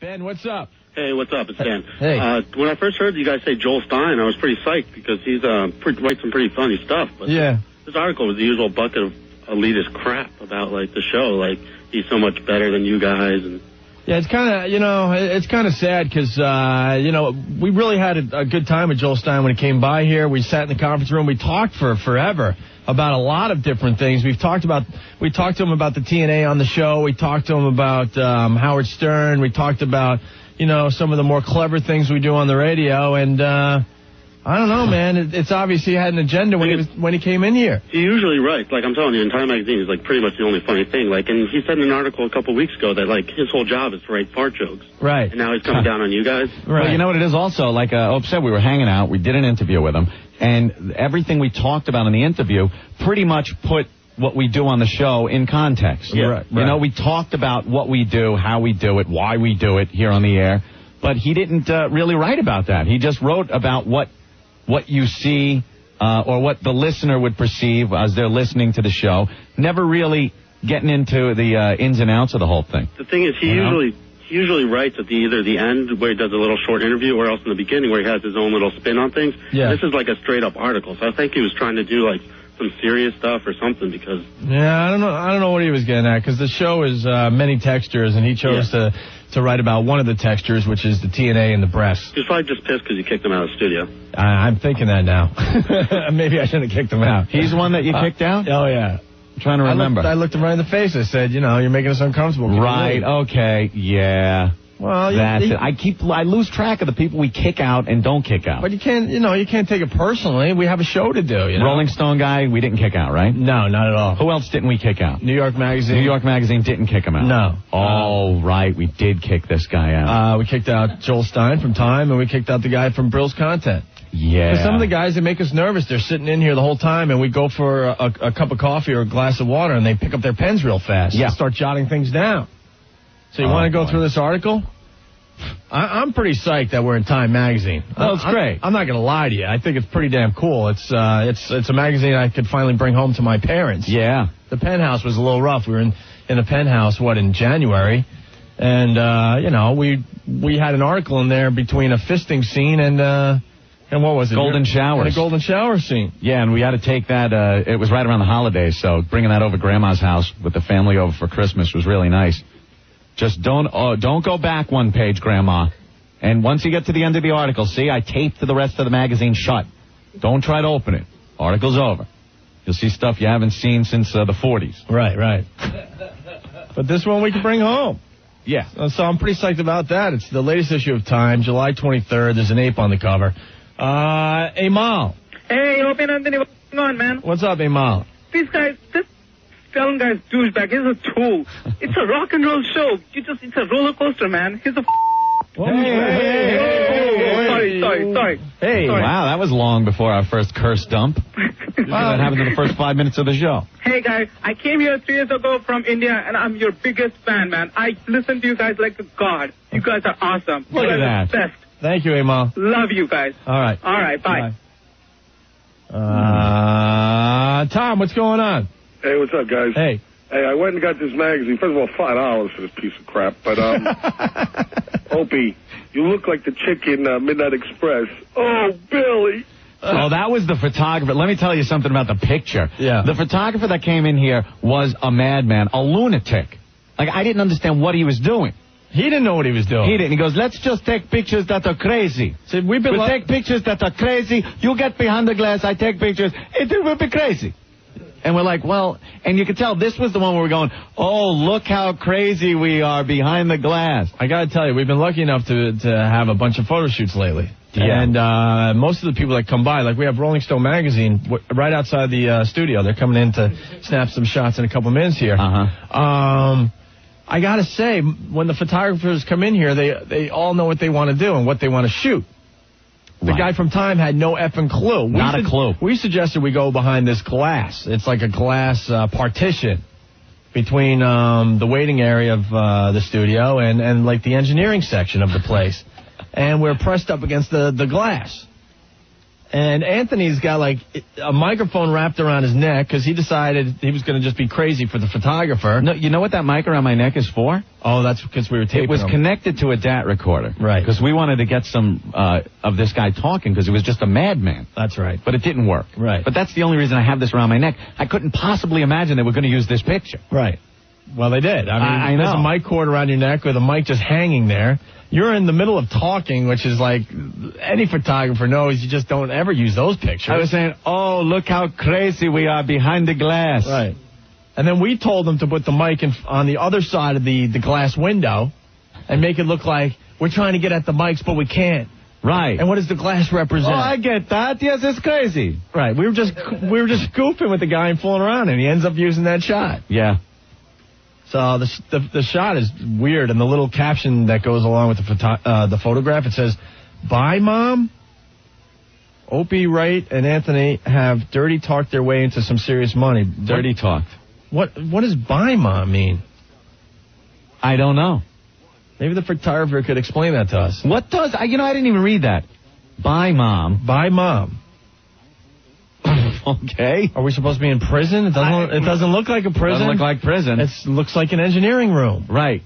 Ben, what's up? Hey, what's up? It's Dan. Hey. When I first heard you guys say Joel Stein, I was pretty psyched because he's writes some pretty funny stuff. But yeah. This article was the usual bucket of elitist crap about, like, the show. Like, he's so much better than you guys. And yeah, it's kind of, it's kind of sad because, we really had a good time with Joel Stein when he came by here. We sat in the conference room. We talked for forever about a lot of different things. We talked to him about the TNA on the show. We talked to him about Howard Stern. We talked about, some of the more clever things we do on the radio. And I don't know, man. It's obvious he had an agenda when he came in here. He usually writes, like I'm telling you, in Time Magazine is like pretty much the only funny thing. Like, and he said in an article a couple of weeks ago that like his whole job is to write fart jokes. Right. And now he's coming down on you guys. Right. Well, you know what it is also? Like Opie said, we were hanging out. We did an interview with him. And everything we talked about in the interview pretty much put what we do on the show in context. Yeah. Right. We talked about what we do, how we do it, why we do it here on the air. But he didn't really write about that. He just wrote about what you see or what the listener would perceive as they're listening to the show. Never really getting into the ins and outs of the whole thing. The thing is, he usually writes at either the end where he does a little short interview or else in the beginning where he has his own little spin on things. Yeah. This is like a straight up article. So I think he was trying to do like some serious stuff or something because... Yeah, I don't know what he was getting at because the show is many textures and he chose to write about one of the textures, which is the TNA and the breasts. He's probably just pissed because you kicked him out of the studio. I'm thinking that now. Maybe I shouldn't have kicked him out. He's the one that you kicked out? Oh, yeah. I'm trying to remember. I looked him right in the face. I said, you're making us uncomfortable. Right, okay, yeah. Well, that's it. I lose track of the people we kick out and don't kick out. But you can't take it personally. We have a show to do, Rolling Stone guy, we didn't kick out, right? No, not at all. Who else didn't we kick out? New York Magazine. New York Magazine didn't kick him out. No. Oh, right, we did kick this guy out. We kicked out Joel Stein from Time, and we kicked out the guy from Brill's Content. Yeah. Because some of the guys, they make us nervous. They're sitting in here the whole time, and we go for a cup of coffee or a glass of water, and they pick up their pens real fast and start jotting things down. So you want to go through this article? I'm pretty psyched that we're in Time Magazine. Well, it's great. I'm not going to lie to you. I think it's pretty damn cool. It's a magazine I could finally bring home to my parents. Yeah. The Penthouse was a little rough. We were in the Penthouse, in January? And, we had an article in there between a fisting scene and what was it? Golden showers. And a golden shower scene. Yeah, and we had to take that, it was right around the holidays, so bringing that over Grandma's house with the family over for Christmas was really nice. Just don't go back one page, Grandma. And once you get to the end of the article, see, I taped the rest of the magazine shut. Don't try to open it. Article's over. You'll see stuff you haven't seen since the 40s. Right. But this one we can bring home. Yeah. So I'm pretty psyched about that. It's the latest issue of Time, July 23rd. There's an ape on the cover. Amal. Hey, Opie and Anthony, what's going on, man? What's up, Amal? This Stein guy's douchebag. He's a tool. It's a rock and roll show. It's a roller coaster, man. He's a Sorry. Hey. Wow, that was long before our first curse dump. That happened in the first 5 minutes of the show. Hey, guys, I came here 3 years ago from India, and I'm your biggest fan, man. I listen to you guys like a god. You guys are awesome. Look at that. Best. Thank you, Amal. Love you guys. All right. Bye. Tom, what's going on? Hey, what's up, guys? Hey, I went and got this magazine. First of all, $5 for this piece of crap. But, Opie, you look like the chick in Midnight Express. Oh, Billy. Oh, that was the photographer. Let me tell you something about the picture. Yeah. The photographer that came in here was a madman, a lunatic. Like, I didn't understand what he was doing. He didn't know what he was doing. He didn't. He goes, let's just take pictures that are crazy. See, we'll take pictures that are crazy. You get behind the glass, I take pictures. It will be crazy. And we're like, well, and you could tell this was the one where we're going, oh, look how crazy we are behind the glass. I got to tell you, we've been lucky enough to have a bunch of photo shoots lately. Yeah. And most of the people that come by, like we have Rolling Stone Magazine right outside the studio. They're coming in to snap some shots in a couple minutes here. I got to say, when the photographers come in here, they all know what they want to do and what they want to shoot. The guy from Time had no effing clue. Not a clue. We suggested we go behind this glass. It's like a glass partition between the waiting area of the studio and like the engineering section of the place. And we're pressed up against the glass. And Anthony's got, like, a microphone wrapped around his neck because he decided he was going to just be crazy for the photographer. No, you know what that mic around my neck is for? Oh, that's because we were taping It was him. connected to a DAT recorder. Right. Because we wanted to get some of this guy talking because he was just a madman. That's right. But it didn't work. Right. But that's the only reason I have this around my neck. I couldn't possibly imagine they were going to use this picture. Right. Well, they did. I mean, I know. There's a mic cord around your neck with a mic just hanging there. You're in the middle of talking, which is like any photographer knows you just don't ever use those pictures. I was saying, oh, look how crazy we are behind the glass. Right. And then we told them to put the mic on the other side of the glass window and make it look like we're trying to get at the mics, but we can't. Right. And what does the glass represent? Oh, I get that. Yes, it's crazy. Right. We were just goofing with the guy and fooling around, and he ends up using that shot. Yeah. So the shot is weird, and the little caption that goes along with the photograph, it says, "Bye, Mom. Opie, Wright, and Anthony have dirty talked their way into some serious money." Dirty talked. What does "Bye, Mom" mean? I don't know. Maybe the photographer could explain that to us. What does... I didn't even read that. Bye, Mom. Bye, Mom. Okay. Are we supposed to be in prison? It doesn't look like a prison. Doesn't look like prison. It looks like an engineering room. Right.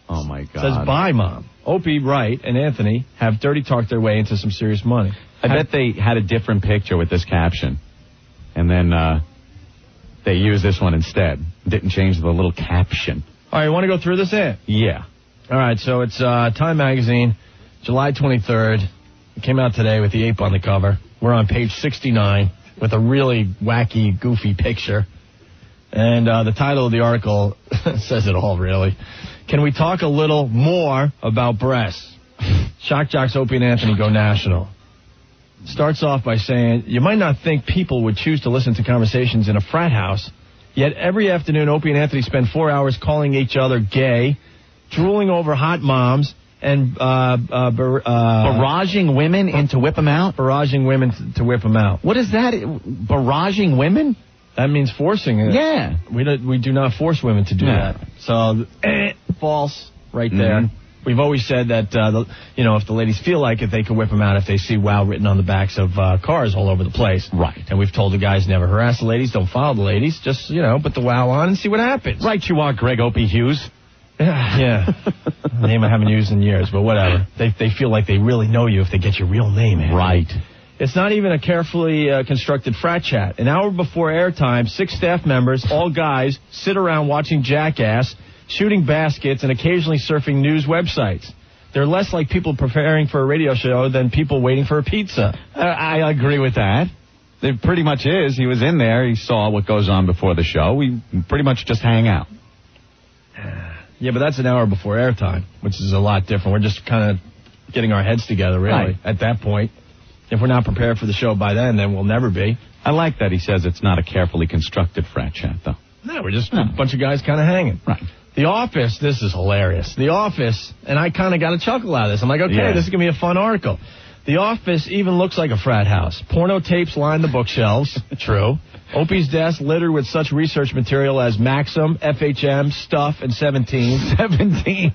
Oh, my God. It says, "Bye, Mom. Opie, Wright, and Anthony have dirty talked their way into some serious money." I bet they had a different picture with this caption. And then they used this one instead. Didn't change the little caption. All right, you want to go through this, Ant? Yeah. All right, so it's Time Magazine, July 23rd. It came out today with the ape on the cover. We're on page 69 with a really wacky, goofy picture. And the title of the article says it all, really. Can we talk a little more about breasts? Shock jocks Opie and Anthony go national. Starts off by saying, you might not think people would choose to listen to conversations in a frat house, yet every afternoon Opie and Anthony spend 4 hours calling each other gay, drooling over hot moms, and barraging women in to whip them out? Barraging women to whip them out. What is that? Barraging women? That means forcing it. Yeah. We do not force women to do that. So, false right there. Mm-hmm. We've always said that, if the ladies feel like it, they can whip them out if they see "wow" written on the backs of cars all over the place. Right. And we've told the guys never harass the ladies, don't follow the ladies, just, put the "wow" on and see what happens. Right you are, Greg Opie Hughes. Yeah. A name I haven't used in years, but whatever. They feel like they really know you if they get your real name in. Right. It's not even a carefully constructed frat chat. An hour before airtime, 6 staff members, all guys, sit around watching Jackass, shooting baskets, and occasionally surfing news websites. They're less like people preparing for a radio show than people waiting for a pizza. I agree with that. It pretty much is. He was in there. He saw what goes on before the show. We pretty much just hang out. Yeah, but that's an hour before airtime, which is a lot different. We're just kind of getting our heads together, really, at that point. If we're not prepared for the show by then we'll never be. I like that he says it's not a carefully constructed frat chat, though. No, we're just a bunch of guys kind of hanging. Right. The Office, this is hilarious. The Office, and I kind of got a chuckle out of this. I'm like, okay, this is going to be a fun article. The Office even looks like a frat house. Porno tapes line the bookshelves. True. Opie's desk littered with such research material as Maxim, FHM, Stuff, and 17. 17.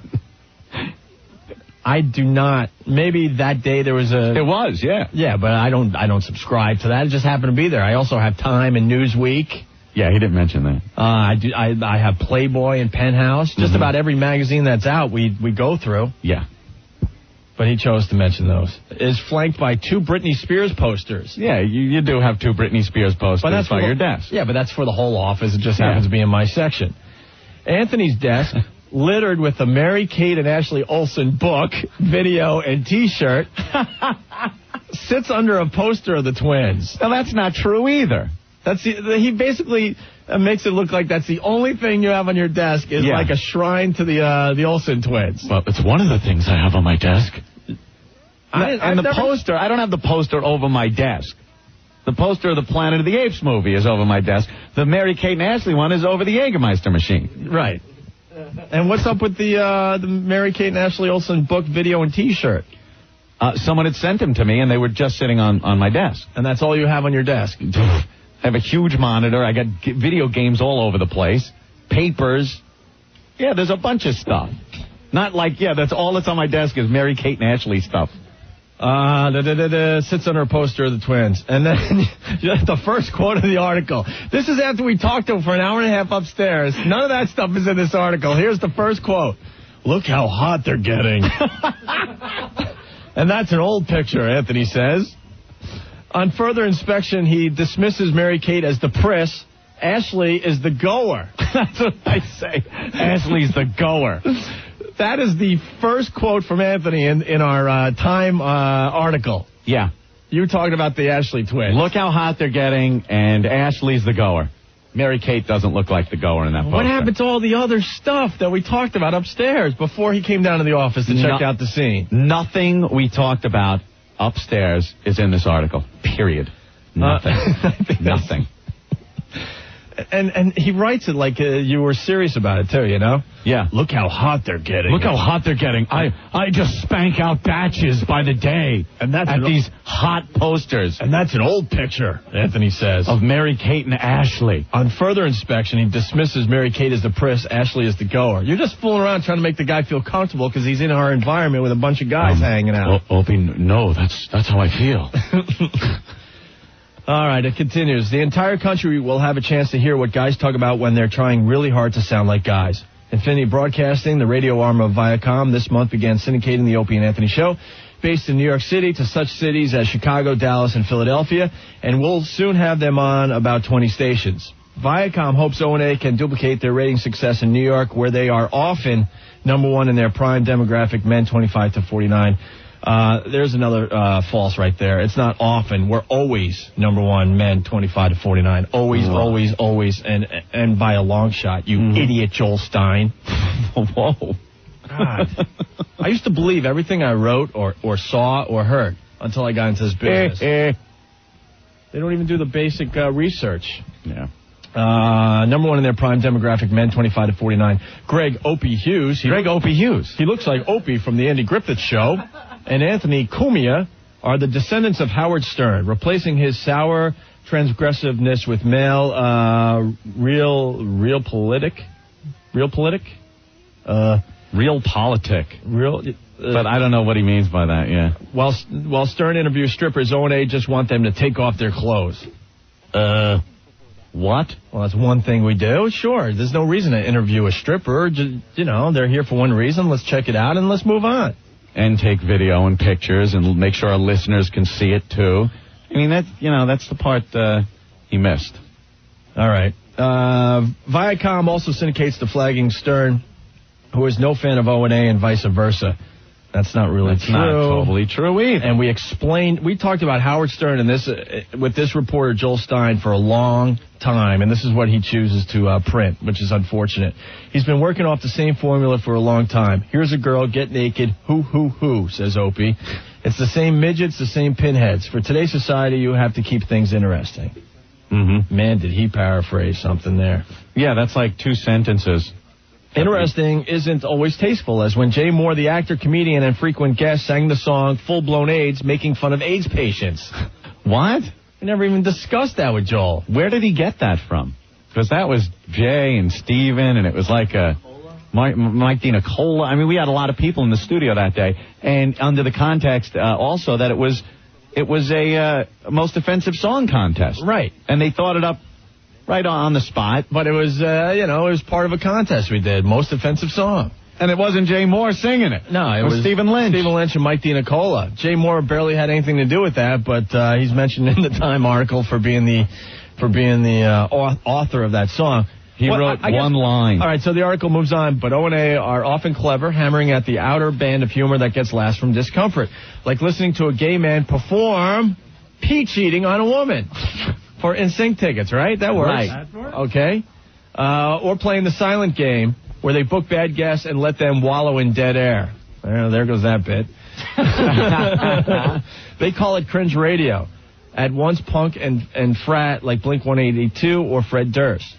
I do not. Maybe that day there was a... It was, yeah. Yeah, but I don't subscribe to that. It just happened to be there. I also have Time and Newsweek. Yeah, he didn't mention that. I have Playboy and Penthouse. Just about every magazine that's out we go through. Yeah. But he chose to mention those. Is flanked by 2 Britney Spears posters. Yeah, you do have 2 Britney Spears posters by your desk. Yeah, but that's for the whole office. It just happens to be in my section. Anthony's desk, littered with the Mary-Kate and Ashley Olsen book, video, and T-shirt, sits under a poster of the twins. Now, that's not true either. He basically makes it look like that's the only thing you have on your desk is like a shrine to the Olsen twins. Well, it's one of the things I have on my desk. Poster, I don't have the poster over my desk. The poster of the Planet of the Apes movie is over my desk. The Mary-Kate and Ashley one is over the Jägermeister machine. Right. And what's up with the Mary-Kate and Ashley Olsen book, video, and T-shirt? Someone had sent them to me, and they were just sitting on my desk. And that's all you have on your desk? I have a huge monitor. I got video games all over the place. Papers. Yeah, there's a bunch of stuff. Not like, that's all that's on my desk is Mary-Kate and Ashley stuff. Sits under a poster of the twins. And then the first quote of the article. This is after we talked to him for an hour and a half upstairs. None of that stuff is in this article. Here's the first quote. Look how hot they're getting. And that's an old picture, Anthony says. On further inspection, he dismisses Mary-Kate as the priss. Ashley is the goer. That's what I say. Ashley's the goer. That is the first quote from Anthony in our Time article. Yeah. You were talking about the Ashley twins. Look how hot they're getting, and Ashley's the goer. Mary-Kate doesn't look like the goer in that poster. What happened to all the other stuff that we talked about upstairs before he came down to the office to check out the scene? Nothing we talked about upstairs is in this article. Period. Nothing. Nothing. And he writes it like you were serious about it, too, you know? Yeah. Look how hot they're getting. Look how hot they're getting. I just spank out batches by the day and that's at these hot posters. And that's an old picture, Anthony says. Of Mary-Kate and Ashley. On further inspection, he dismisses Mary-Kate as the priss, Ashley as the goer. You're just fooling around trying to make the guy feel comfortable because he's in our environment with a bunch of guys hanging out. Opie, no, that's how I feel. All right, it continues. The entire country will have a chance to hear what guys talk about when they're trying really hard to sound like guys. Infinity Broadcasting, the radio arm of Viacom, this month began syndicating the Opie and Anthony show, based in New York City, to such cities as Chicago, Dallas, and Philadelphia, and we'll soon have them on about 20 stations. Viacom hopes O&A can duplicate their rating success in New York, where they are often number one in their prime demographic, men 25 to 49. There's another false right there. It's not often. We're always number one, men 25 to 49. Always, and by a long shot. You idiot, Joel Stein. Whoa. God. I used to believe everything I wrote or saw or heard until I got into this business. They don't even do the basic research. Yeah. Number one in their prime demographic, men 25 to 49. Greg Opie Hughes. Opie Hughes. He looks like Opie from the Andy Griffith Show. And Anthony Cumia are the descendants of Howard Stern, replacing his sour transgressiveness with male real politic. But I don't know what he means by that, yeah. While Stern interviews strippers, O&A just want them to take off their clothes. What? Well, that's one thing we do. Sure, there's no reason to interview a stripper. You know, they're here for one reason. Let's check it out and let's move on. And take video and pictures and make sure our listeners can see it, too. I mean, that's the part he missed. All right. Viacom also syndicates the flagging Stern, who is no fan of O&A and vice versa. That's not really true. Not totally true either. And we talked about Howard Stern and this with this reporter, Joel Stein, for a long time, and this is what he chooses to print, which is unfortunate. He's been working off the same formula for a long time. Here's a girl, get naked, hoo, says Opie. It's the same midgets, the same pinheads. For today's society, you have to keep things interesting. Mm-hmm. Man, did he paraphrase something there. Yeah, that's like 2 sentences. Interesting isn't always tasteful, as when Jay Moore, the actor, comedian, and frequent guest, sang the song Full-Blown AIDS, making fun of AIDS patients. What? We never even discussed that with Joel. Where did he get that from? Because that was Jay and Steven, and it was like a Mike DiNicola. I mean, we had a lot of people in the studio that day, and under the context also that it was a most offensive song contest. Right. And they thought it up right on the spot. But it was, it was part of a contest we did, most offensive song. And it wasn't Jay Moore singing it. No, it was Stephen Lynch. Stephen Lynch and Mike DiNicola. Jay Moore barely had anything to do with that, but he's mentioned in the Time article for being the author of that song. He wrote one line. All right, so the article moves on, but O&A are often clever, hammering at the outer band of humor that gets laughs from discomfort, like listening to a gay man perform peach eating on a woman for NSYNC tickets, right? That works. Right. Okay. Or playing the silent game, where they book bad guests and let them wallow in dead air. Well, there goes that bit. They call it cringe radio. At once punk and frat like Blink-182 or Fred Durst.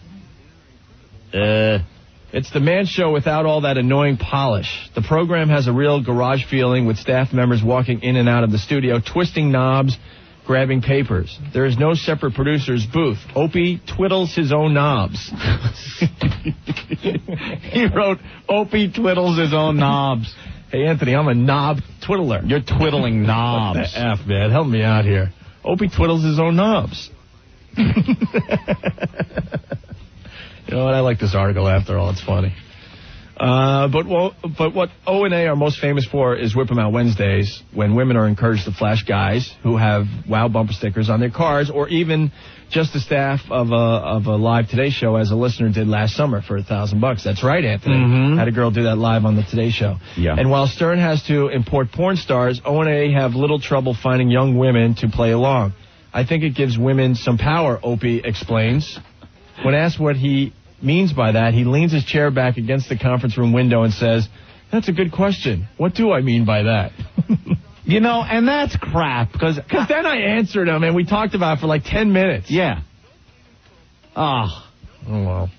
It's the man show without all that annoying polish. The program has a real garage feeling, with staff members walking in and out of the studio, twisting knobs, grabbing papers. There is no separate producer's booth. Opie twiddles his own knobs. He wrote, Opie twiddles his own knobs. Hey, Anthony, I'm a knob twiddler. You're twiddling knobs. F, man. Help me out here. Opie twiddles his own knobs. You know what? I like this article after all. It's funny. But what O&A are most famous for is Whip 'em Out Wednesdays, when women are encouraged to flash guys who have wow bumper stickers on their cars, or even just the staff of a live Today Show, as a listener did last summer for $1,000. That's right, Anthony. Mm-hmm. Had a girl do that live on the Today Show. Yeah. And while Stern has to import porn stars, O&A have little trouble finding young women to play along. I think it gives women some power, Opie explains. When asked what he means by that, he leans his chair back against the conference room window and says, "That's a good question. What do I mean by that?" You know, and that's crap, because then I answered him, and we talked about it for like 10 minutes. Yeah. Oh, well.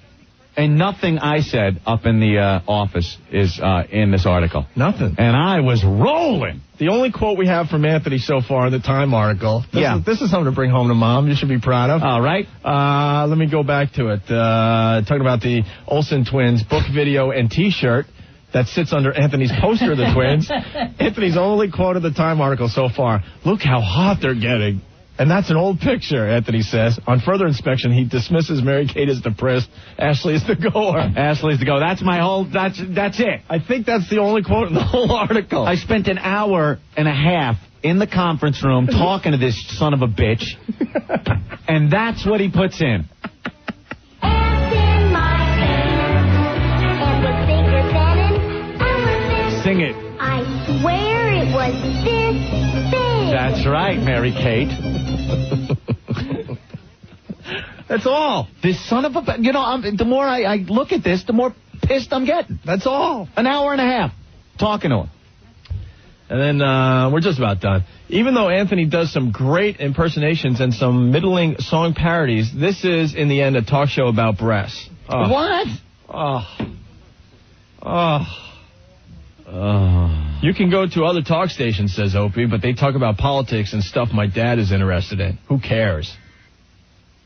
And nothing I said up in the office is in this article. Nothing. And I was rolling. The only quote we have from Anthony so far in the Time article. This is something to bring home to Mom. You should be proud of. All right. Let me go back to it. Talking about the Olsen twins book video and T-shirt that sits under Anthony's poster of the twins. Anthony's only quote of the Time article so far. Look how hot they're getting. And that's an old picture, Anthony says. On further inspection, he dismisses Mary-Kate as depressed. Ashley is the goer. Ashley's the go. That's my whole, that's it. I think that's the only quote in the whole article. I spent an hour and a half in the conference room talking to this son of a bitch. And that's what he puts in. Sing it. I swear it was this big. That's right, Mary-Kate. That's all. This son of a... You know, the more I look at this, the more pissed I'm getting. That's all. An hour and a half talking to him. And then we're just about done. Even though Anthony does some great impersonations and some middling song parodies, this is, in the end, a talk show about breasts. Oh. What? You can go to other talk stations, says Opie, but they talk about politics and stuff my dad is interested in. Who cares?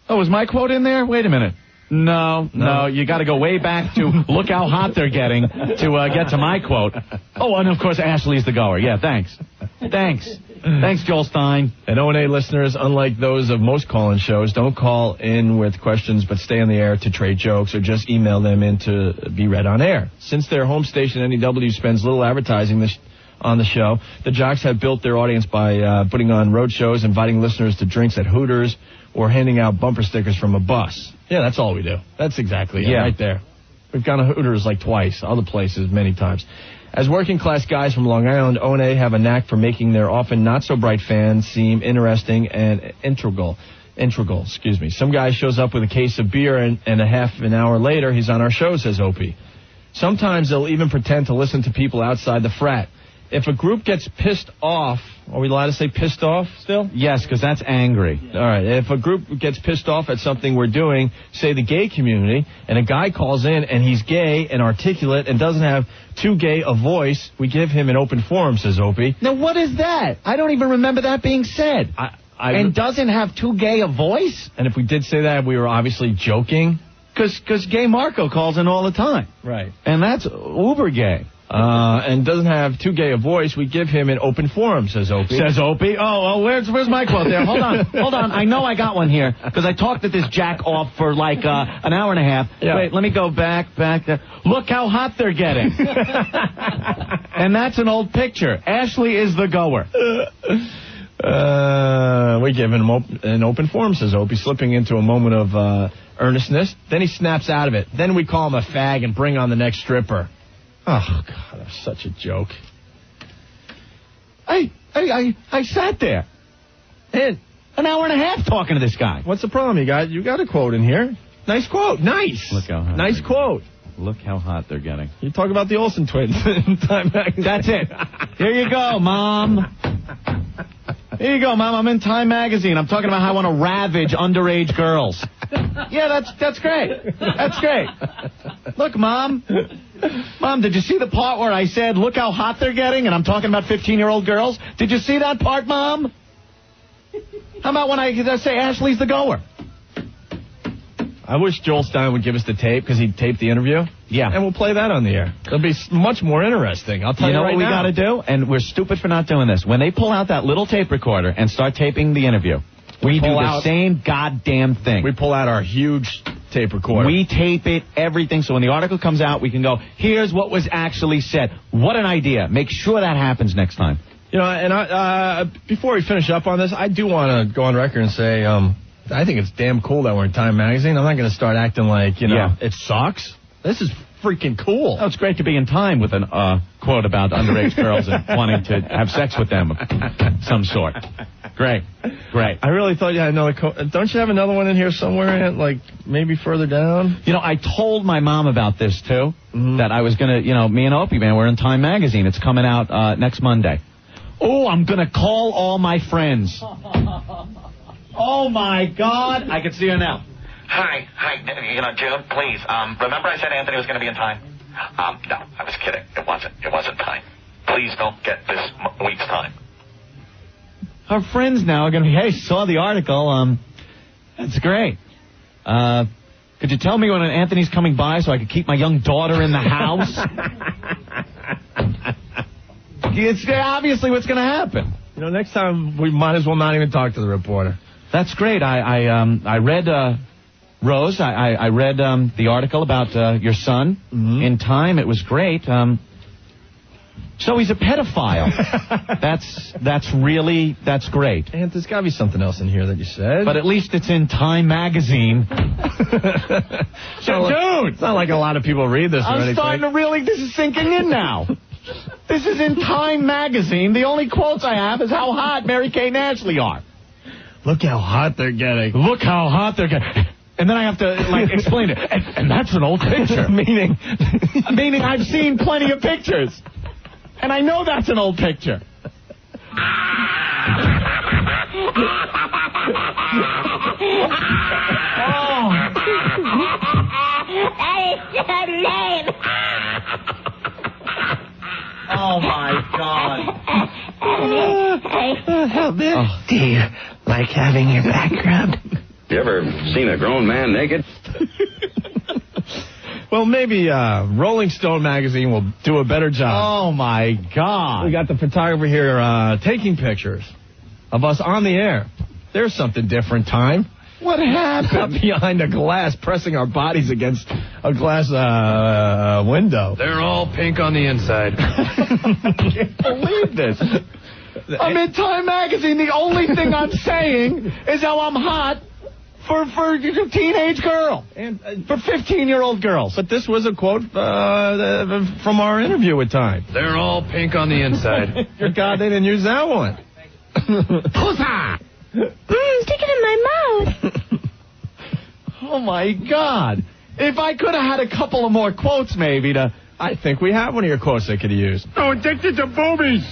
Oh, was my quote in there? Wait a minute. No, you got to go way back to look how hot they're getting to get to my quote. Oh, and of course, Ashley's the goer. Yeah, thanks. Thanks, Joel Stein. And O&A listeners, unlike those of most call-in shows, don't call in with questions but stay on the air to trade jokes or just email them in to be read on air. Since their home station, NEW, spends little advertising on the show, the jocks have built their audience by putting on road shows, inviting listeners to drinks at Hooters, or handing out bumper stickers from a bus. Yeah, that's all we do. That's exactly it, right there. We've gone to Hooters like twice, other places many times. As working-class guys from Long Island, O&A have a knack for making their often not-so-bright fans seem interesting and integral. Some guy shows up with a case of beer and a half an hour later, he's on our show, says Opie. Sometimes they'll even pretend to listen to people outside the frat. If a group gets pissed off, are we allowed to say pissed off still? Yes, because that's angry. All right. If a group gets pissed off at something we're doing, say the gay community, and a guy calls in and he's gay and articulate and doesn't have too gay a voice, we give him an open forum, says Opie. Now, what is that? I don't even remember that being said. And doesn't have too gay a voice? And if we did say that, we were obviously joking. Because gay Marco calls in all the time. Right. And that's uber gay. And doesn't have too gay a voice, we give him an open forum, says Opie. Says Opie. Oh, where's my quote there? Hold on. I know I got one here, because I talked to this jack off for like an hour and a half. Yeah. Wait, let me go back there. Look how hot they're getting. And that's an old picture. Ashley is the goer. We give him an open forum, says Opie, slipping into a moment of earnestness. Then he snaps out of it. Then we call him a fag and bring on the next stripper. Oh, God, that's such a joke. I sat there. And an hour and a half talking to this guy. What's the problem? You got a quote in here. Nice quote. Nice. Look how hot nice quote. Look how hot they're getting. You talk about the Olsen twins in Time magazine. That's it. Here you go, Mom. Here you go, Mom. I'm in Time magazine. I'm talking about how I want to ravage underage girls. Yeah, that's great. That's great. Look, Mom. Mom, did you see the part where I said, look how hot they're getting, and I'm talking about 15-year-old girls? Did you see that part, Mom? How about when I say Ashley's the goer? I wish Joel Stein would give us the tape because he taped the interview. Yeah. And we'll play that on the air. It'll be much more interesting. I'll tell you, know right what we now. got to do? And we're stupid for not doing this. When they pull out that little tape recorder and start taping the interview, we do the same goddamn thing. We pull out our huge tape recorder. We tape it, everything, so when the article comes out, we can go, here's what was actually said. What an idea. Make sure that happens next time. You know, and before we finish up on this, I do want to go on record and say, I think it's damn cool that we're in Time Magazine. I'm not going to start acting like, it sucks. This is freaking cool. Oh, it's great to be in time with an quote about underage girls and wanting to have sex with them of some sort. Great. I really thought you had another don't you have another one in here somewhere, like maybe further down? You know, I told my mom about this, too, that I was going to, me and Opie, man, we're in Time Magazine. It's coming out next Monday. Oh, I'm going to call all my friends. Oh, my God. I can see her now. Hi, June, please. Remember I said Anthony was going to be in time? No, I was kidding. It wasn't time. Please don't get this week's time. Our friends now are going to be, hey, saw the article. That's great. Could you tell me when Anthony's coming by so I could keep my young daughter in the house? It's obviously what's going to happen. Next time we might as well not even talk to the reporter. That's great. I read Rose. I read the article about your son in Time. It was great. So he's a pedophile. That's great. And there's got to be something else in here that you said. But at least it's in Time Magazine. Dude, it's not like a lot of people read this or anything. I'm starting to this is sinking in now. This is in Time Magazine. The only quotes I have is how hot Mary Kay and Ashley are. Look how hot they're getting. Look how hot they're getting. And then I have to, explain it. And that's an old picture. Meaning I've seen plenty of pictures. And I know that's an old picture. Oh, my God. Do you like having your back rubbed? You ever seen a grown man naked? Well, maybe Rolling Stone magazine will do a better job. Oh, my God. We got the photographer here taking pictures of us on the air. There's something different, Time. What happened? Up behind a glass, pressing our bodies against a glass window. They're all pink on the inside. I can't believe this. I'm in Time Magazine. The only thing I'm saying is how I'm hot for a teenage girl and for 15-year-old girls. But this was a quote from our interview with Time. They're all pink on the inside. Good God, they didn't use that one. Stick it in my mouth. Oh, my God. If I could have had a couple of more quotes, maybe, to... I think we have one of your quotes they could have used. Oh, addicted to boobies.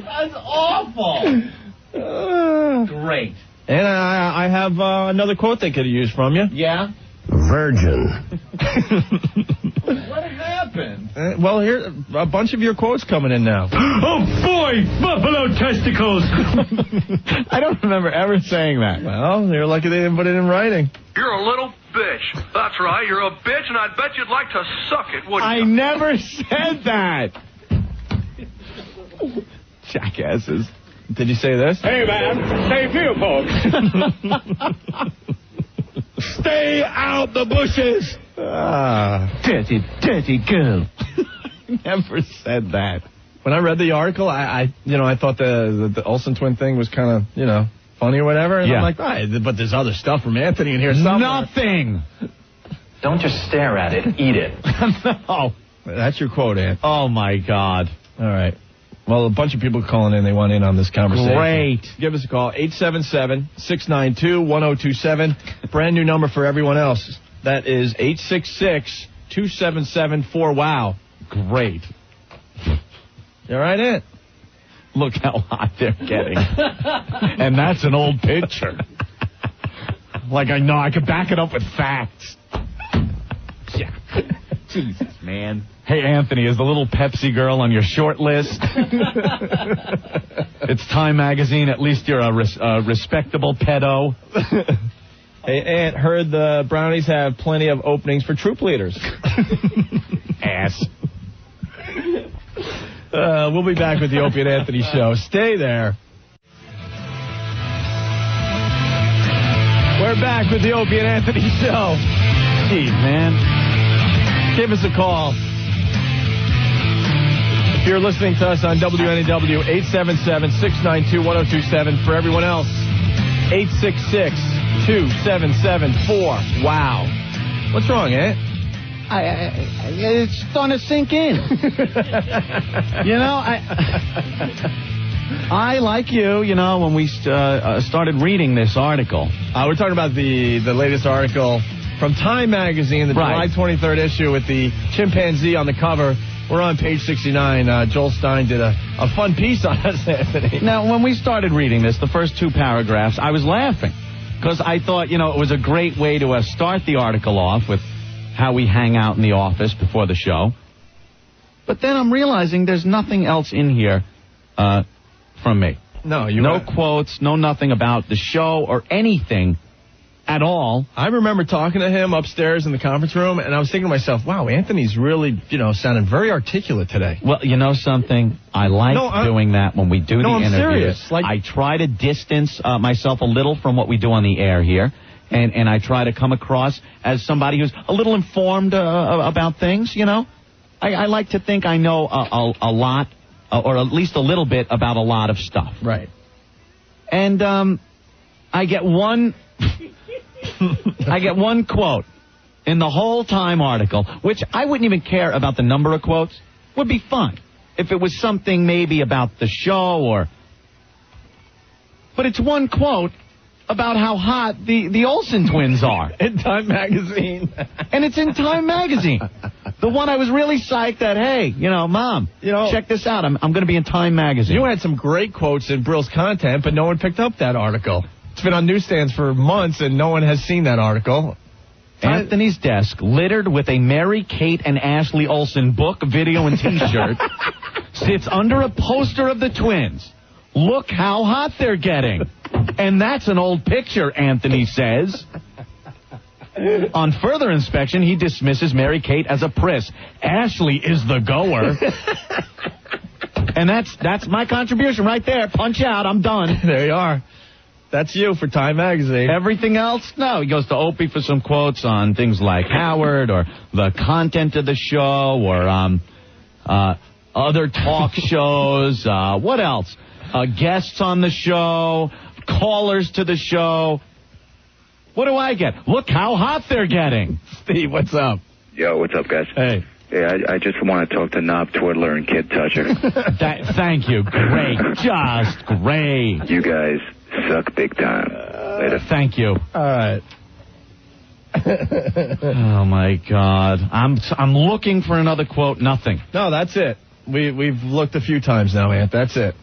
That's awful. Great. And I have another quote they could have used from you. Yeah? Virgin. What happened? Well, here, a bunch of your quotes coming in now. Oh, boy, buffalo testicles. I don't remember ever saying that. Well, they're lucky they didn't put it in writing. You're a little bitch. That's right, you're a bitch, and I bet you'd like to suck it, wouldn't I you? never said that. Jackasses. Did you say this? Hey, man, stay here, folks. Stay out the bushes. Dirty girl. Never said that. When I read the article, I thought the Olsen twin thing was kind of, funny or whatever. And I'm like, but there's other stuff from Anthony in here somewhere. Nothing. Don't just stare at it. Eat it. No. That's your quote, Ant. Oh, my God. All right. Well, a bunch of people calling in. They want in on this conversation. Great. Give us a call, 877-692-1027. Brand new number for everyone else. That is 866-277-4WOW. Great. You all right, Ant? Look how hot they're getting. And that's an old picture. Like I know I could back it up with facts. Yeah. Jesus. man. Hey, Anthony, is the little Pepsi girl on your short list? It's Time Magazine. At least you're a respectable pedo. Hey, Aunt, heard the Brownies have plenty of openings for troop leaders. Ass. We'll be back with the Opie and Anthony show. Stay there. We're back with the Opie and Anthony show. Gee, man. Give us a call. If you're listening to us on WNEW, 877-692-1027. For everyone else, 866-2774. Wow. What's wrong, Aunt? It's starting to sink in. I like you, when we started reading this article. We're talking about the latest article from Time Magazine, the July 23rd issue with the chimpanzee on the cover. We're on page 69. Joel Stein did a fun piece on us, Anthony. Now, when we started reading this, the first two paragraphs, I was laughing because I thought, it was a great way to start the article off with how we hang out in the office before the show. But then I'm realizing there's nothing else in here from me. No quotes, no nothing about the show or anything at all. I remember talking to him upstairs in the conference room, and I was thinking to myself, wow, Anthony's really, sounding very articulate today. Well, you know something? I like doing that when we do the interviews. Serious. I try to distance myself a little from what we do on the air here, and I try to come across as somebody who's a little informed about things, I like to think I know a lot, or at least a little bit about a lot of stuff. Right. And I get one quote in the whole Time article, which I wouldn't even care about the number of quotes. Would be fun if it was something maybe about the show but it's one quote about how hot the Olsen twins are. In Time Magazine. And it's in Time Magazine. The one I was really psyched that, hey, Mom, check this out. I'm going to be in Time Magazine. You had some great quotes in Brill's content, but no one picked up that article. It's been on newsstands for months, and no one has seen that article. Anthony's desk, littered with a Mary, Kate, and Ashley Olsen book, video, and T-shirt, sits under a poster of the twins. Look how hot they're getting. And that's an old picture, Anthony says. On further inspection, he dismisses Mary Kate as a priss. Ashley is the goer. And that's my contribution right there. Punch out. I'm done. There you are. That's you for Time Magazine. Everything else? No. He goes to Opie for some quotes on things like Howard or the content of the show or other talk shows. What else? Guests on the show, callers to the show. What do I get? Look how hot they're getting. Steve, what's up? Yo, what's up, guys? Hey. Yeah, I just want to talk to Knob Twiddler and Kid Toucher. Thank you. Great. Just great. You guys suck big time. Later. Thank you. All right. Oh, my God. I'm looking for another quote. Nothing. No, that's it. We've looked a few times now, Ant. That's it.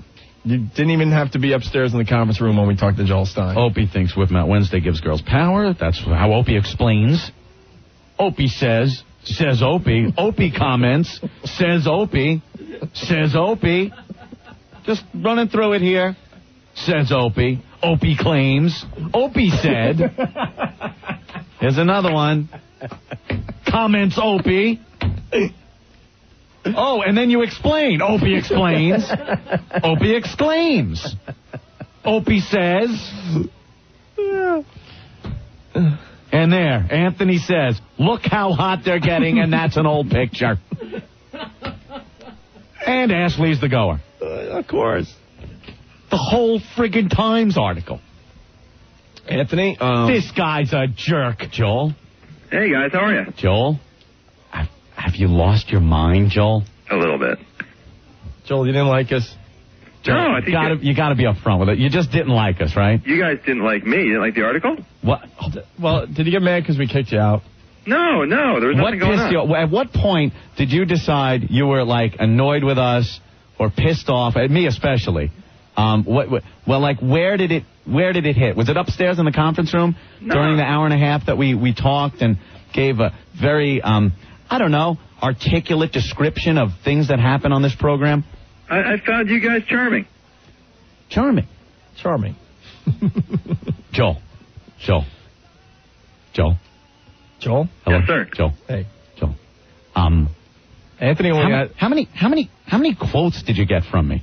You didn't even have to be upstairs in the conference room when we talked to Joel Stein. Opie thinks Whip 'em Out Wednesday gives girls power. That's how Opie explains. Opie says Opie. Opie comments, says Opie. Just running through it here. Says Opie. Opie claims. Opie said. Here's another one. Comments Opie. Oh, and then you explain. Opie explains. Opie exclaims. Opie says. And there, Anthony says, look how hot they're getting, and that's an old picture. And Ashley's the goer. Of course. The whole friggin' Times article. Anthony, this guy's a jerk, Joel. Hey, guys, how are you? Joel? Have you lost your mind, Joel? A little bit. Joel, you didn't like us? No, I think you got to be upfront with it. You just didn't like us, right? You guys didn't like me. You didn't like the article? What? Well, did you get mad because we kicked you out? No, there was nothing going on. At what point did you decide you were, annoyed with us or pissed off, at me especially? Where did it hit? Was it upstairs in the conference room during the hour and a half that we talked and gave a very I don't know, articulate description of things that happen on this program. I found you guys charming. Charming. Joel. Hello? Yes, sir. Joel. Hey. Joel. Anthony, how many quotes did you get from me?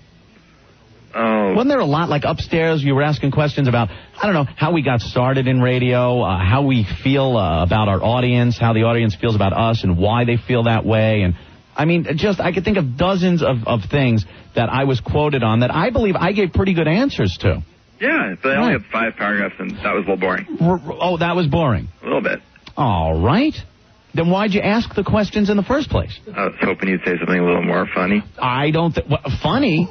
Oh. Wasn't there a lot, like upstairs, you were asking questions about, I don't know, how we got started in radio, how we feel about our audience, how the audience feels about us and why they feel that way. And I mean, I could think of dozens of things that I was quoted on that I believe I gave pretty good answers to. Yeah, but I only had 5 paragraphs, and that was a little boring. Oh, that was boring. A little bit. All right. Then why'd you ask the questions in the first place? I was hoping you'd say something a little more funny. I don't think... Funny?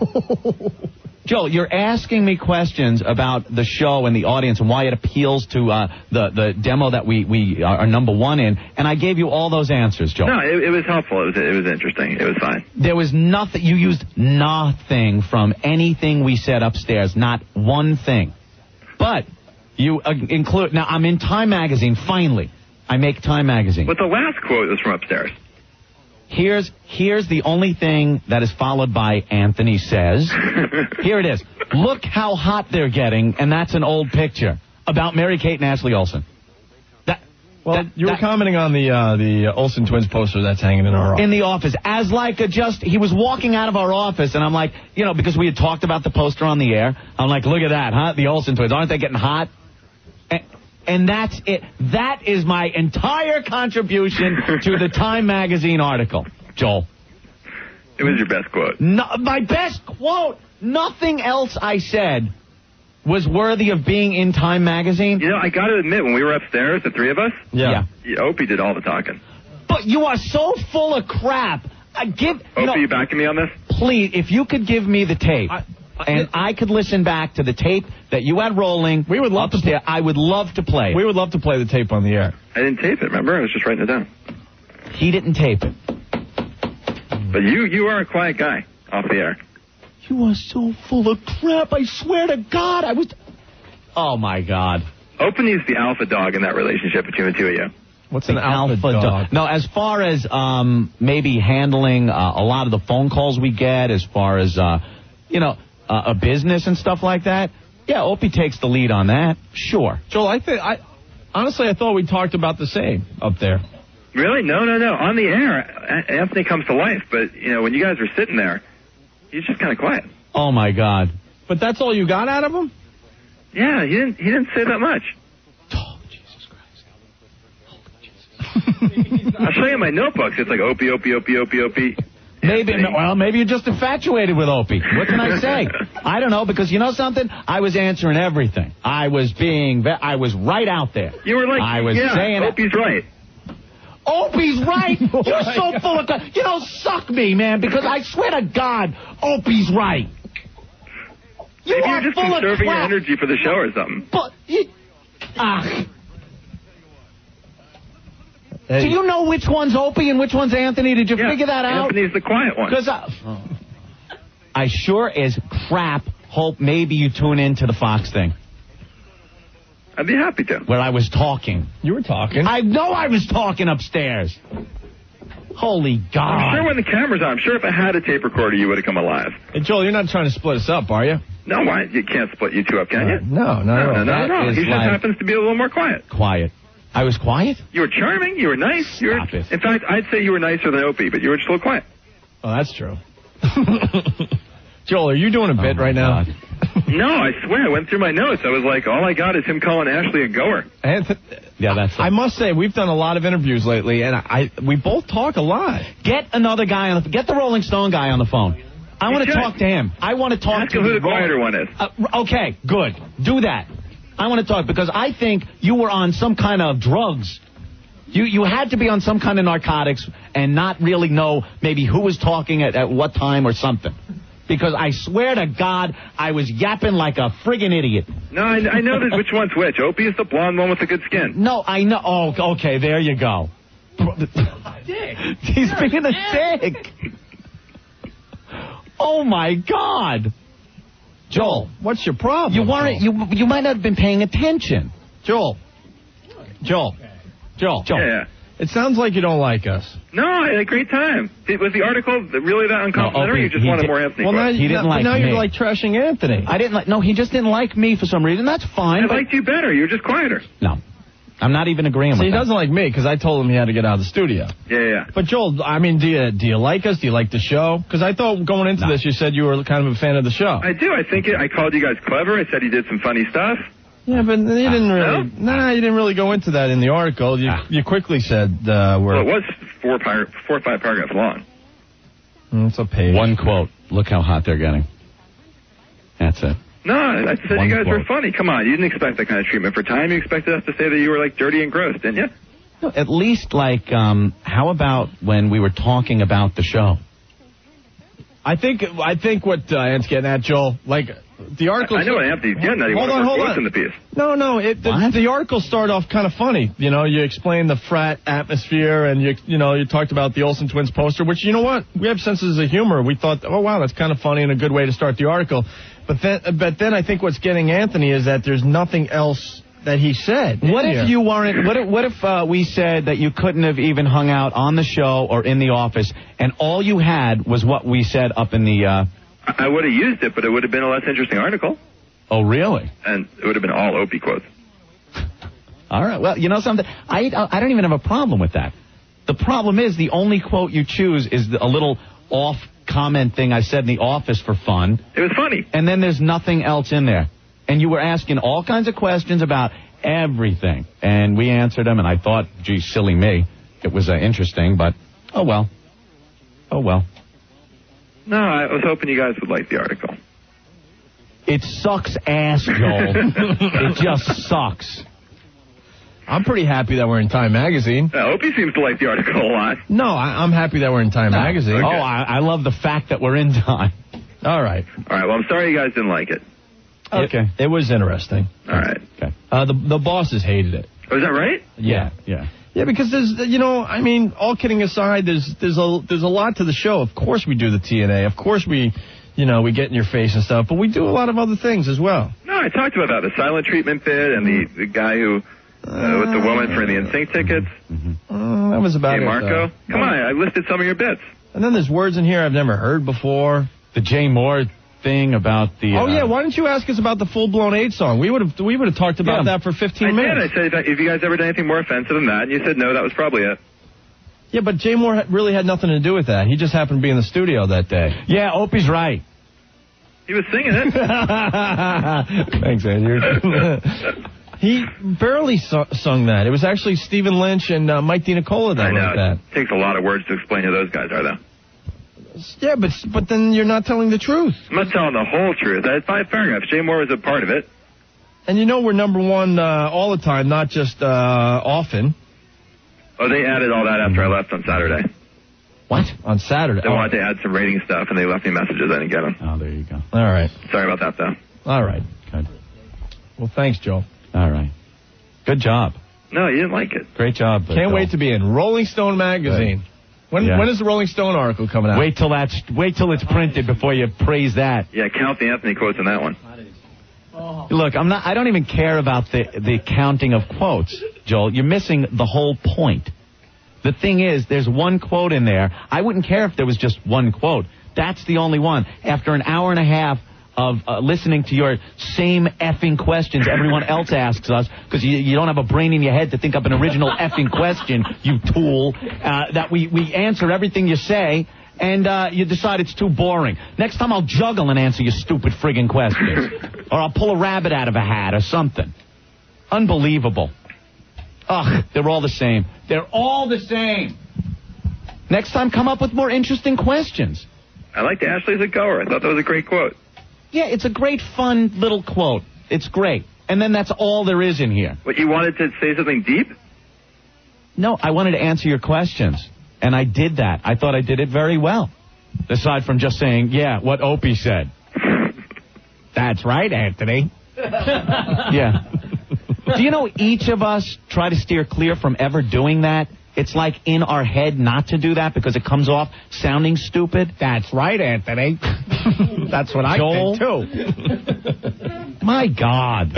Joe, you're asking me questions about the show and the audience and why it appeals to the demo that we are number one in, and I gave you all those answers, Joe. No, it was helpful. It was interesting. It was fine. There was nothing. You used nothing from anything we said upstairs. Not one thing. But you include... Now, I'm in Time Magazine, finally. I make Time Magazine. But the last quote was from upstairs. Here's the only thing that is followed by Anthony says. Here it is. Look how hot they're getting, and that's an old picture about Mary-Kate and Ashley Olsen. You were commenting on the Olsen twins poster that's hanging in our office. In the office. As like he was walking out of our office, and I'm like, because we had talked about the poster on the air, I'm like, look at that, huh? The Olsen twins. Aren't they getting hot? And that's it. That is my entire contribution to the Time Magazine article, Joel. It was your best quote. No, my best quote. Nothing else I said was worthy of being in Time Magazine. I got to admit, when we were upstairs, the 3 of us, yeah. Opie did all the talking. But you are so full of crap. Opie, you backing me on this? Please, if you could give me the tape. I could listen back to the tape that you had rolling. We would love upstairs. I would love to play it. We would love to play the tape on the air. I didn't tape it, remember? I was just writing it down. He didn't tape it. But you are a quiet guy off the air. You are so full of crap. I swear to God, I was... Oh, my God. Opie is the alpha dog in that relationship between the two of you. What's an alpha dog? No, as far as maybe handling a lot of the phone calls we get, as far as, a business and stuff like that, yeah, Opie takes the lead on that. Sure. Joel, honestly, I thought we talked about the same up there. Really? No. On the air, Anthony comes to life, but, when you guys are sitting there, he's just kind of quiet. Oh, my God. But that's all you got out of him? Yeah, he didn't say that much. Oh, Jesus Christ. I'll show you my notebooks. It's like Opie. Maybe you're just infatuated with Opie. What can I say? I don't know, because you know something? I was answering everything. I was right out there. You were like, saying Opie's right. Opie's right? You're so full of... suck me, man, because I swear to God, Opie's right. Maybe you're just conserving your energy for the show or something. But... Do you know which one's Opie and which one's Anthony? Did you figure that out? Anthony's the quiet one. Because I sure as crap hope maybe you tune in to the Fox thing. I'd be happy to. Where I was talking. You were talking. I know I was talking upstairs. Holy God. I'm sure when the camera's on, I'm sure if I had a tape recorder, you would have come alive. Hey, Joel, you're not trying to split us up, are you? No, why? You can't split you two up, can you? No, not at all. He just happens to be a little more quiet. Quiet. I was quiet? You were charming. You were nice. Stop it. In fact, I'd say you were nicer than Opie, but you were just a little quiet. Oh, that's true. Joel, are you doing a bit right now? No, I swear. I went through my notes. I was like, all I got is him calling Ashley a goer. Yeah, that's it. I must say, we've done a lot of interviews lately, and we both talk a lot. Get another guy get the Rolling Stone guy on the phone. I want to talk to him. I want to talk Ask to him who the quieter one is. Okay, good. Do that. I want to talk because I think you were on some kind of drugs. You had to be on some kind of narcotics and not really know maybe who was talking at what time or something. Because I swear to God, I was yapping like a friggin' idiot. No, I know which one's which. Opie is the blonde one with the good skin. No, I know. Oh, okay, there you go. He's being a dick. Oh, my God. Joel, what's your problem? You weren't. You might not have been paying attention. Joel. Yeah. It sounds like you don't like us. No, I had a great time. Was the article really that uncomplimentary? No, you just wanted more Anthony? Well, now, he didn't like now me. you're like trashing Anthony. I didn't like. No, he just didn't like me for some reason. That's fine. I liked you better. You were just quieter. No, I'm not even agreeing See, with he that. doesn't like me because I told him he had to get out of the studio. Yeah. But Joel, I mean, do you like us? Do you like the show? Because I thought going into this, you said you were kind of a fan of the show. I do. I think I called you guys clever. I said you did some funny stuff. Yeah, but you didn't really. No? Nah, you didn't really go into that in the article. You quickly said Well, it was 4 or 5 paragraphs long. It's a page. One quote. Look how hot they're getting. That's it. No, I said One you guys quote. were funny. Come on, you didn't expect that kind of treatment for time. You expected us to say that you were like dirty and gross, didn't you? No, at least, like, how about when we were talking about the show? I think what Ant's getting at, Joel, like the article. I know what Anthony's getting at. He Hold wanted on. more quotes in the piece. No, the article started off kind of funny. You know, you explained the frat atmosphere, and you talked about the Olsen twins poster, which, you know what, we have senses of humor. We thought, oh wow, that's kind of funny and a good way to start the article. But then I think what's getting Anthony is that there's nothing else that he said. What if you weren't? What if we said that you couldn't have even hung out on the show or in the office, and all you had was what we said up in the? I would have used it, but it would have been a less interesting article. Oh, really? And it would have been all Opie quotes. All right. Well, you know something? I don't even have a problem with that. The problem is the only quote you choose is a little off comment thing I said in the office for fun. It was funny. And then there's nothing else in there. And you were asking all kinds of questions about everything. And we answered them, and I thought, gee, silly me. It was interesting, but oh well. Oh well. No, I was hoping you guys would like the article. It sucks ass, Joel. It just sucks. I'm pretty happy that we're in Time Magazine. Opie seems to like the article a lot. No, I'm happy that we're in Time Magazine. Okay. Oh, I love the fact that we're in Time. All right. All right, well, I'm sorry you guys didn't like it. Okay. It was interesting. All right. Okay. The bosses hated it. Oh, is that right? Yeah. Yeah, because there's, I mean, all kidding aside, there's a lot to the show. Of course we do the TNA. Of course we get in your face and stuff, but we do a lot of other things as well. No, I talked about that. The silent treatment bit and the guy who, with the woman for the NSYNC tickets. That was about Hey, it. Marco. Come on, I listed some of your bits. And then there's words in here I've never heard before. The Jay Moore thing about the... Oh, yeah, why didn't you ask us about the full-blown AIDS song? We would have talked about that for 15 minutes. I said, if you guys ever done anything more offensive than that, and you said no, that was probably it. Yeah, but Jay Moore really had nothing to do with that. He just happened to be in the studio that day. Yeah, Opie's right. He was singing it. Thanks, Andrew. He barely sung that. It was actually Stephen Lynch and Mike DiNicola that wrote that. It takes a lot of words to explain who those guys are, though. Yeah, but then you're not telling the truth. I'm not telling the whole truth. I had 5 paragraphs. Jay Moore was a part of it. And we're number one all the time, not just often. Oh, they added all that after I left on Saturday. What? On Saturday? They wanted to add some rating stuff, and they left me messages. I didn't get them. Oh, there you go. All right. Sorry about that, though. All right. Good. Well, thanks, Joe. All right. Good job. No, you didn't like it. Great job. Can't wait to be in Rolling Stone magazine. When is the Rolling Stone article coming out? Wait till it's printed before you praise that. Yeah, count the Anthony quotes in that one. Look, I don't even care about the counting of quotes, Joel. You're missing the whole point. The thing is, there's one quote in there. I wouldn't care if there was just one quote. That's the only one. After an hour and a half of listening to your same effing questions everyone else asks us, because you don't have a brain in your head to think up an original effing question, you tool, that we answer everything you say, and you decide it's too boring. Next time I'll juggle and answer your stupid friggin' questions. Or I'll pull a rabbit out of a hat or something. Unbelievable. Ugh, they're all the same. They're all the same. Next time, come up with more interesting questions. I liked Ashley as a goer. I thought that was a great quote. Yeah, it's a great, fun little quote. It's great. And then that's all there is in here. What, you wanted to say something deep? No, I wanted to answer your questions. And I did that. I thought I did it very well. Aside from just saying, yeah, what Opie said. That's right, Anthony. Yeah. Do you know each of us try to steer clear from ever doing that? It's like in our head not to do that because it comes off sounding stupid. That's right, Anthony. That's what I think, too. My God.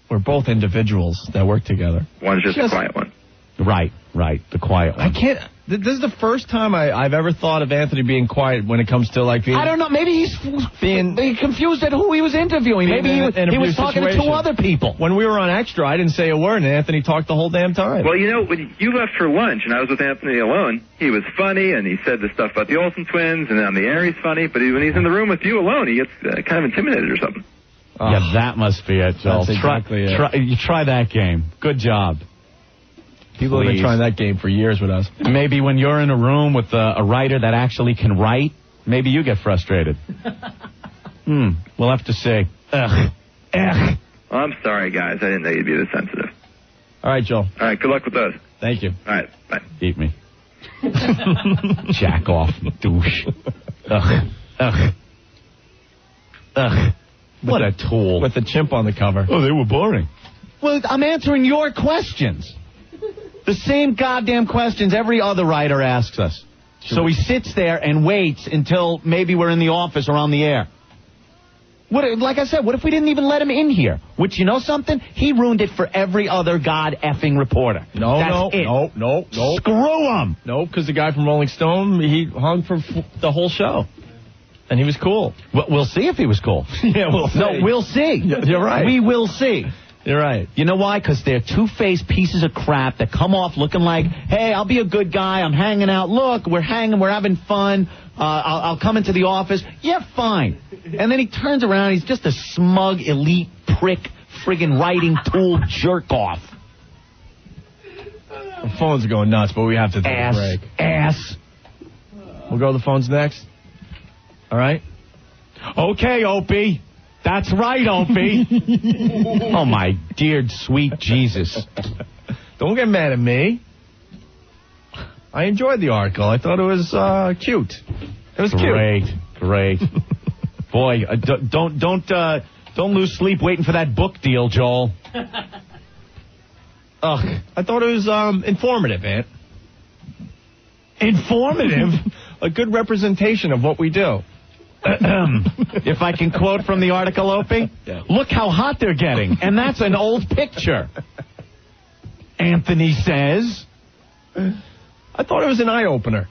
We're both individuals that work together. One's just a quiet one. Right. Right, the quiet one. I can't. This is the first time I've ever thought of Anthony being quiet when it comes to like being. I don't know. Maybe he's being confused at who he was interviewing. Maybe he was talking to 2 other people. When we were on Extra, I didn't say a word, and Anthony talked the whole damn time. Well, you know, when you left for lunch and I was with Anthony alone, he was funny and he said the stuff about the Olsen twins, and on the air he's funny, but when he's in the room with you alone, he gets kind of intimidated or something. Oh, yeah, that must be it, Joel. That's exactly it. Try that game. Good job. People have been trying that game for years with us. Maybe when you're in a room with a writer that actually can write, maybe you get frustrated. We'll have to say. Well, I'm sorry, guys. I didn't know you'd be this sensitive. All right, Joel. All right, good luck with those. Thank you. All right, bye. Eat me. Jack off, douche. Ugh. What a tool. With the chimp on the cover. Oh, they were boring. Well, I'm answering your questions. The same goddamn questions every other writer asks us. So he sits there and waits until maybe we're in the office or on the air. Like I said, what if we didn't even let him in here? Which, you know something? He ruined it for every other god effing reporter. No. Screw him. No, because the guy from Rolling Stone, he hung for the whole show. And he was cool. We'll see if he was cool. Yeah, we'll see. No, we'll see. You're right. We will see. You're right. You know why? Because they're two-faced pieces of crap that come off looking like, hey, I'll be a good guy. I'm hanging out. Look, we're hanging. We're having fun. I'll come into the office. Yeah, fine. And then he turns around. He's just a smug, elite prick, friggin' writing tool jerk-off. The phones are going nuts, but we have to take a break. Ass. We'll go to the phones next. All right? Okay, Opie. That's right, Opie. Oh, my dear, sweet Jesus. Don't get mad at me. I enjoyed the article. I thought it was cute. It was Great. Boy, don't lose sleep waiting for that book deal, Joel. I thought it was informative, Ant. Informative? A good representation of what we do. If I can quote from the article, Opie, look how hot they're getting. And that's an old picture. Anthony says. I thought it was an eye-opener.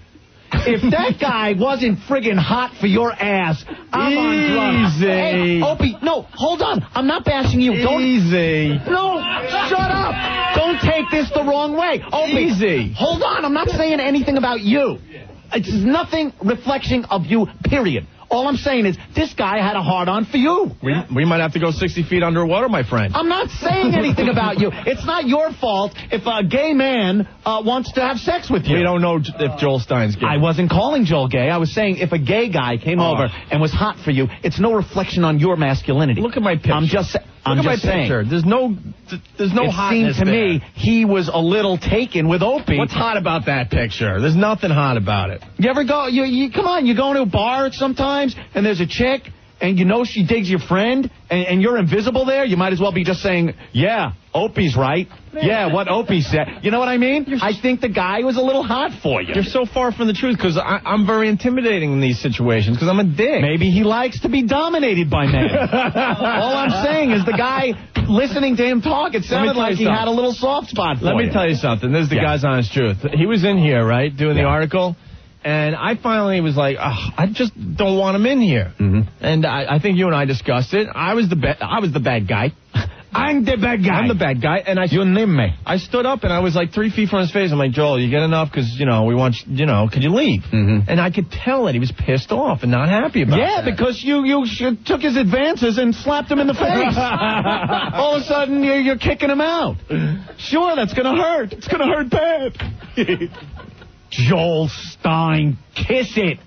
If that guy wasn't friggin' hot for your ass, I'm on drugs. Easy. Hey, Opie, no, hold on. I'm not bashing you. Easy. No, shut up. Don't take this the wrong way. Opie, Easy. Hold on. I'm not saying anything about you. It's nothing reflection of you, period. All I'm saying is this guy had a hard-on for you. We might have to go 60 feet underwater, my friend. I'm not saying anything about you. It's not your fault if a gay man wants to have sex with you. We don't know if Joel Stein's gay. I wasn't calling Joel gay. I was saying if a gay guy came over and was hot for you, it's no reflection on your masculinity. Look at my picture. I'm just saying. There's no hotness. It seemed to me he was a little taken with Opie. What's hot about that picture? There's nothing hot about it. You ever go? You come on. You go into a bar sometimes, and there's a chick, and you know she digs your friend, and you're invisible there. You might as well be just saying, "Yeah, Opie's right. Yeah, what Opie said." You know what I mean? I think the guy was a little hot for you. You're so far from the truth because I'm very intimidating in these situations because I'm a dick. Maybe he likes to be dominated by men. All I'm saying is the guy listening to him talk, it sounded like he had a little soft spot for you. Let me tell you something. This is the guy's honest truth. He was in here, right, doing the article, and I finally was like, I just don't want him in here. Mm-hmm. And I think you and I discussed it. I was the bad guy. I'm the bad guy. I'm the bad guy. And you name me. I stood up and I was like 3 feet from his face. I'm like, Joel, you get enough because, we want, could you leave? Mm-hmm. And I could tell that he was pissed off and not happy about it. Yeah, because you took his advances and slapped him in the face. All of a sudden, you're kicking him out. Sure, that's going to hurt. It's going to hurt bad. Joel Stein, kiss it.